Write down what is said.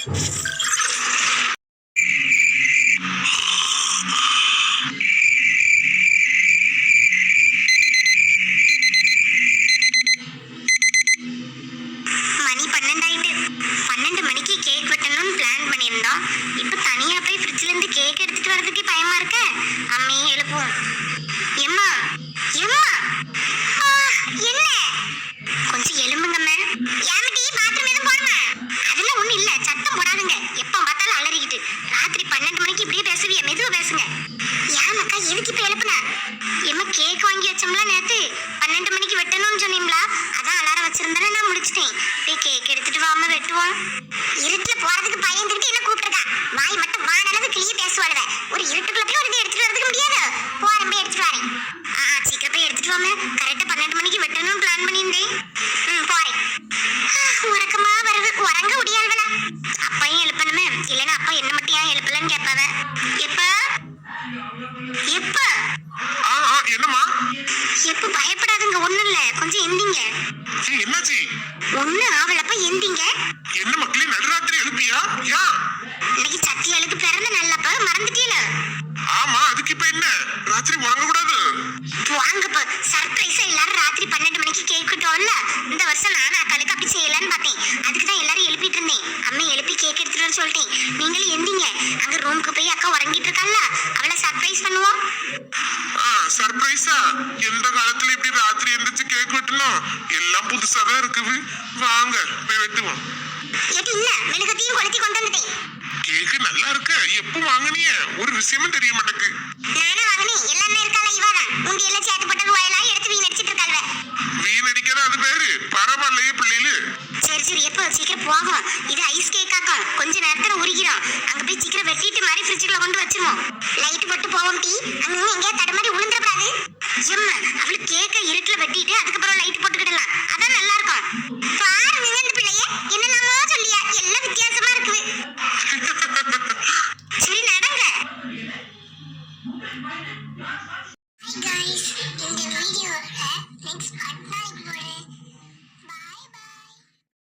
மணி 12 ஆயிட்டு. 12 மணிக்கு cake வெட்டணும்னு plan பண்ணியிருந்தோம். இப்போ தனியா போய் ஃப்ரிட்ஜ்ல இருந்து கேக் எடுத்துட்டு வரதுக்கு பயமா இருக்க. அம்மையும் எழுப்புவோம். எம்மா எம்மா, என்ன கொஞ்சம் எலும்புங்கம்மா. ஏமிட்டி பாத்ரூம் எதுவும் போடுமா? அதெல்லாம் ஒண்ணும் இல்ல, சத்தம் போடாதுங்க. எப்ப பார்த்தாலும் அலறிக்கிட்டு. ராத்திரி 12 மணிக்கு இப்படியே பேசுவிய, மெதுவா பேசுங்க. ஏமாக்கா எதுக்கு இப்ப எழுப்புன? எம்மா கேக் வாங்கி வச்சோம்ல நேத்து, 12 மணிக்கு வெட்டணும்னு சொன்னீங்களா? அதான் அலாரம் வச்சிருந்தேன், நான் முடிச்சிட்டேன். போய் கேக் எடுத்துட்டு வாம வெட்டுவோம். இருட்டுல போறதுக்கு பயந்துட்டு என்ன கூப்பிட்டுருக்கா? வாய் மட்டும் வானளவு கிளிய பேசுவாளுவ. ஒரு இருட்டுக்குள்ள போய் ஒரு இது எடுத்துட்டு வரதுக்கு முடியாது. போறேன், போய் எடுத்துட்டு வரேன். சீக்கிரம் போய் எடுத்துட்டு வாம. கரெக்டா 12 மணிக்கு வெட்டணும்னு பிளான் பண்ணியிருந்தேன். போறேன். உறக்கமா வருது, உறங்க முடியாதுல. அப்பையும் எழுப்பணுமே, இல்லைன்னா அப்பா என்ன மட்டும் ஏன் எழுப்பலன்னு கேட்பாவ. எப்ப எப்ப என்னமா? எப்ப பயப்படாதுங்க, ஒண்ணும் இல்ல, கொஞ்சம் எந்திங்க. என்னாச்சு? ஒண்ணு ஆவலப்ப எந்திங்க. என்ன மக்களே, நடுராத்திரி எழுப்பியா? யா இன்னைக்கு சத்தியாளுக்கு பிறந்த நல்லப்ப மறந்துட்டீல? ஆமா, அதுக்கு இப்ப என்ன? ராத்திரி உறங்க கூடாது. வாங்கப்ப சர்ப்ரைஸா எல்லாரும் ராத்திரி 12 மணிக்கு கேக் வெட்டுவோம்ல. இந்த வருஷம் நானும் அக்காளுக்கு அப்படி செய்யலான்னு பார்த்தேன். அதுக்கு தான் எல்லாரும் எழுப்பிட்டு இருந்தேன். அம்மா எழுப்பி கேக் எடுத்துட்டு வர சொல்லிட்டேன். நீங்களும் எந்திங்க. அங்க ரூமுக்கு போய் அக்கா உறங்கிட்டு இருக்கால, அவளை சர்ப்ரைஸ் பண்ணுவோம். சர்ப்ரைஸா? எந்த காலத்துல இப்படி ராத்திரி எந்திரிச்சு கேக் வெட்டணும்? எல்லாம் புதுசாதான் இருக்குது. வாங்க போய் வெட்டுவோம். ஏட்டி இல்ல, மெழுகத்தையும் கொளுத்தி கொண்டு வந்துட்டேன். கேக்கு நல்லா இருக்க. எப்ப வாங்கினிய? ஒரு விஷயமும் தெரிய மாட்டேங்குது. நானே வாங்கினேன். எல்லாமே இருக்கால, இவாதான் உண்டி எல்லாம் சேர்த்து போட்டு ரூபாயெல்லாம் எடுத்து வீண் அடிச்சிட்டு இருக்காள்வ. வீண் அடிக்காத அது பேரு. பரவாயில்லையே பிள்ளைகளு. சரி எப்போ சீக்கிரம் போகும். இது ஐஸ் கேக்காக்கும், கொஞ்ச நேரத்துல உருகிறோம். அங்க போய் சீக்கிரம் வெட்டிட்டு மாதிரி ஃப்ரிட்ஜுக்குள்ள கொண்டு வச்சிருவோம். லைட் போட்டு போவோம். டீ அங்க எங்கேயா தடுமாறி விழுந்துடக்கூடாது. எம்மா அவளுக்கு கேக்க இருட்டுல வெட்டிட்டு அதுக்கப்புறம் லைட் போட்டுக்கிடலாம், அதான் நல்லா இருக்கும். பாருங்க இந்த பிள்ளைய என்னெல்லாமோ சொல்லியா, எல்லாம் வித்தியாசமா இருக்குது. சரி நடங்க. Hi guys, இந்த வீடியோல நெக்ஸ்ட் பார்ட் நாளைக்கு போறேன்.